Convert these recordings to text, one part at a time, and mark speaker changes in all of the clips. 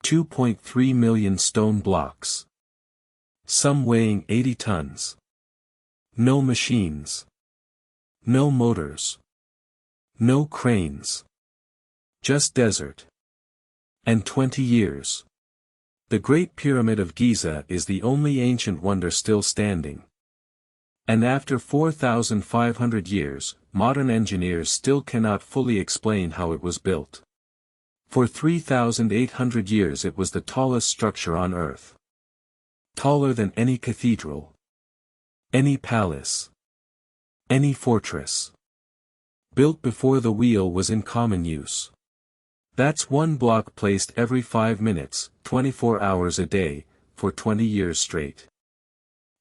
Speaker 1: 2.3 million stone blocks. Some weighing 80 tons. No machines. No motors. No cranes. Just desert. And 20 years. The Great Pyramid of Giza is the only ancient wonder still standing. And after 4,500 years, modern engineers still cannot fully explain how it was built. For 3,800 years it was the tallest structure on Earth. Taller than any cathedral. Any palace. Any fortress. Built before the wheel was in common use. That's one block placed every 5 minutes, 24 hours a day, for 20 years straight.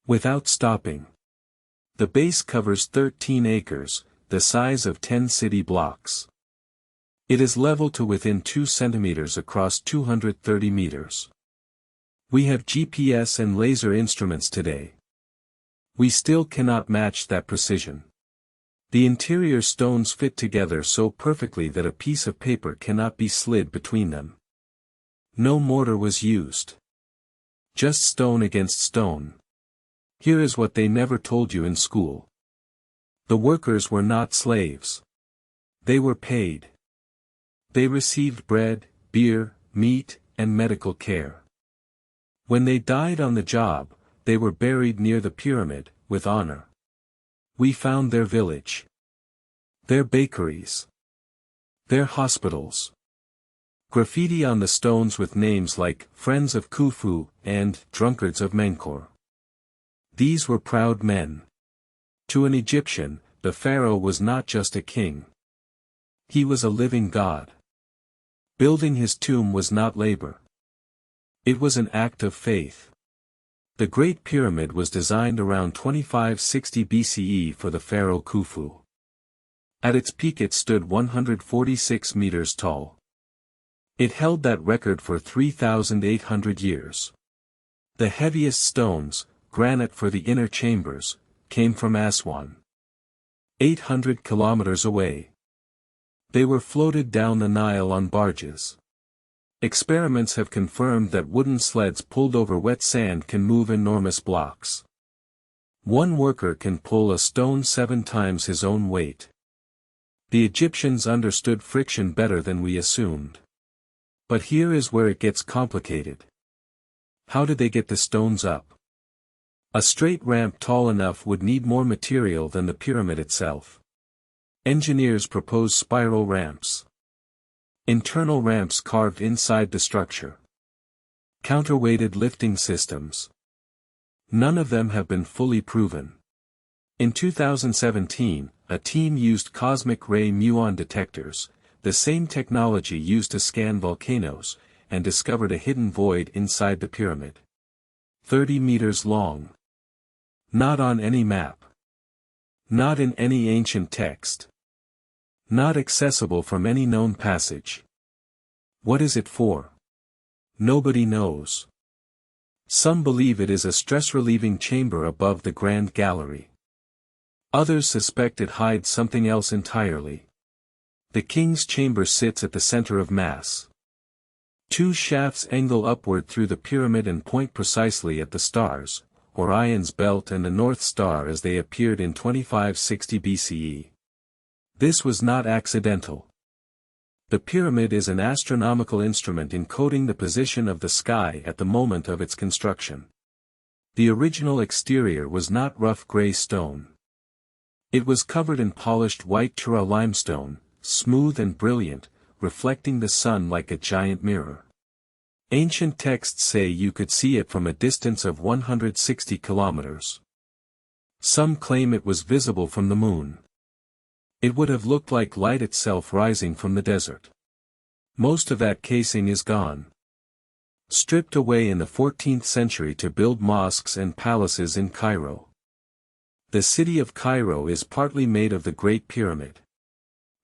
Speaker 1: Without stopping. The base covers 13 acres, the size of 10 city blocks. It is level to within 2 centimeters across 230 meters. We have GPS and laser instruments today. We still cannot match that precision. The interior stones fit together so perfectly that a piece of paper cannot be slid between them. No mortar was used. Just stone against stone. Here is what they never told you in school. The workers were not slaves. They were paid. They received bread, beer, meat, and medical care. When they died on the job, they were buried near the pyramid, with honor. We found their village. Their bakeries. Their hospitals. Graffiti on the stones with names like Friends of Khufu and Drunkards of Menkaure. These were proud men. To an Egyptian, the pharaoh was not just a king. He was a living god. Building his tomb was not labor. It was an act of faith. The Great Pyramid was designed around 2560 BCE for the pharaoh Khufu. At its peak it stood 146 meters tall. It held that record for 3,800 years. The heaviest stones, granite for the inner chambers, came from Aswan. 800 kilometers away. They were floated down the Nile on barges. Experiments have confirmed that wooden sleds pulled over wet sand can move enormous blocks. One worker can pull a stone 7 times his own weight. The Egyptians understood friction better than we assumed. But here is where it gets complicated. How did they get the stones up? A straight ramp tall enough would need more material than the pyramid itself. Engineers propose spiral ramps. Internal ramps carved inside the structure. Counterweighted lifting systems. None of them have been fully proven. In 2017, a team used cosmic ray muon detectors, the same technology used to scan volcanoes, and discovered a hidden void inside the pyramid. 30 meters long. Not on any map. Not in any ancient text. Not accessible from any known passage. What is it for? Nobody knows. Some believe it is a stress-relieving chamber above the Grand Gallery. Others suspect it hides something else entirely. The king's chamber sits at the center of mass. 2 shafts angle upward through the pyramid and point precisely at the stars, Orion's belt and the North Star as they appeared in 2560 BCE. This was not accidental. The pyramid is an astronomical instrument encoding the position of the sky at the moment of its construction. The original exterior was not rough gray stone. It was covered in polished white Tura limestone, smooth and brilliant, reflecting the sun like a giant mirror. Ancient texts say you could see it from a distance of 160 kilometers. Some claim it was visible from the moon. It would have looked like light itself rising from the desert. Most of that casing is gone. Stripped away in the 14th century to build mosques and palaces in Cairo. The city of Cairo is partly made of the Great Pyramid.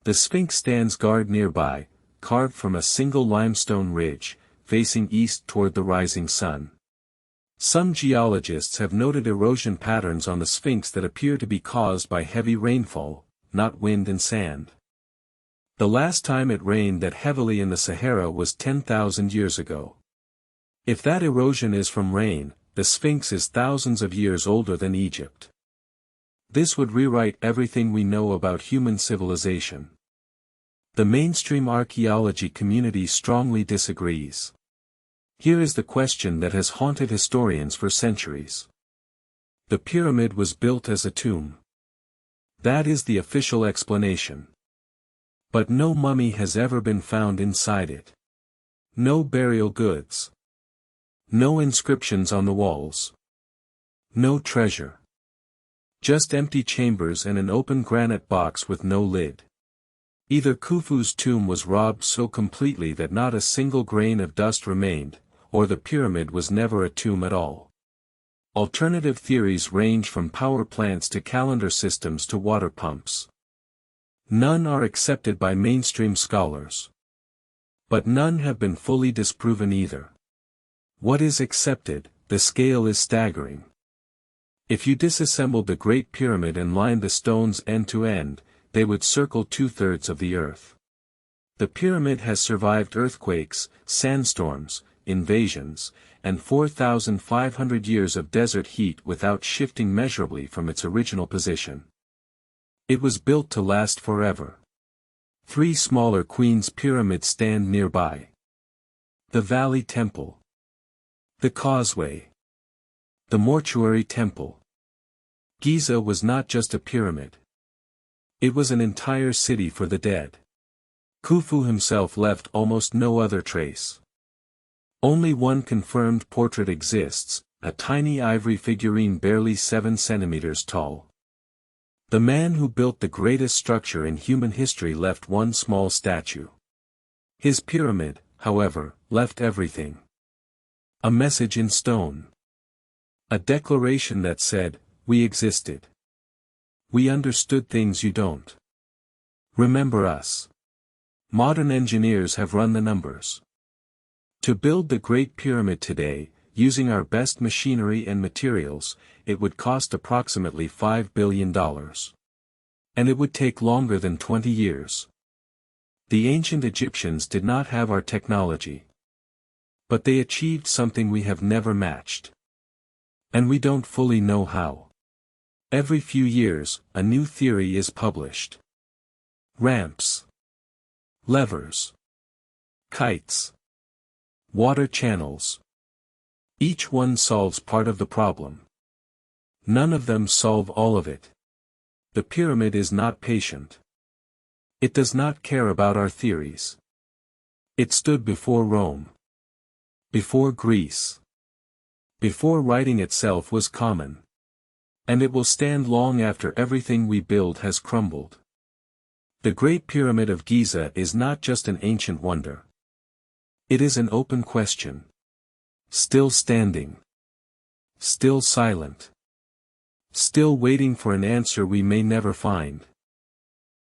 Speaker 1: The Sphinx stands guard nearby, carved from a single limestone ridge, facing east toward the rising sun. Some geologists have noted erosion patterns on the Sphinx that appear to be caused by heavy rainfall, not wind and sand. The last time it rained that heavily in the Sahara was 10,000 years ago. If that erosion is from rain, the Sphinx is thousands of years older than Egypt. This would rewrite everything we know about human civilization. The mainstream archaeology community strongly disagrees. Here is the question that has haunted historians for centuries. The pyramid was built as a tomb. That is the official explanation. But no mummy has ever been found inside it. No burial goods. No inscriptions on the walls. No treasure. Just empty chambers and an open granite box with no lid. Either Khufu's tomb was robbed so completely that not a single grain of dust remained, or the pyramid was never a tomb at all. Alternative theories range from power plants to calendar systems to water pumps. None are accepted by mainstream scholars. But none have been fully disproven either. What is accepted, the scale is staggering. If you disassembled the Great Pyramid and lined the stones end to end, they would circle 2/3 of the Earth. The pyramid has survived earthquakes, sandstorms, invasions, and 4,500 years of desert heat without shifting measurably from its original position. It was built to last forever. 3 smaller Queen's pyramids stand nearby. The Valley Temple. The Causeway. The Mortuary Temple. Giza was not just a pyramid. It was an entire city for the dead. Khufu himself left almost no other trace. Only one confirmed portrait exists, a tiny ivory figurine barely 7 centimeters tall. The man who built the greatest structure in human history left one small statue. His pyramid, however, left everything. A message in stone. A declaration that said, "We existed. We understood things you don't. Remember us." Modern engineers have run the numbers. To build the Great Pyramid today, using our best machinery and materials, it would cost approximately $5 billion. And it would take longer than 20 years. The ancient Egyptians did not have our technology. But they achieved something we have never matched. And we don't fully know how. Every few years, a new theory is published. Ramps. Levers. Kites. Water channels. Each one solves part of the problem. None of them solve all of it. The pyramid is not patient. It does not care about our theories. It stood before Rome. Before Greece. Before writing itself was common. And it will stand long after everything we build has crumbled. The Great Pyramid of Giza is not just an ancient wonder. It is an open question. Still standing. Still silent. Still waiting for an answer we may never find.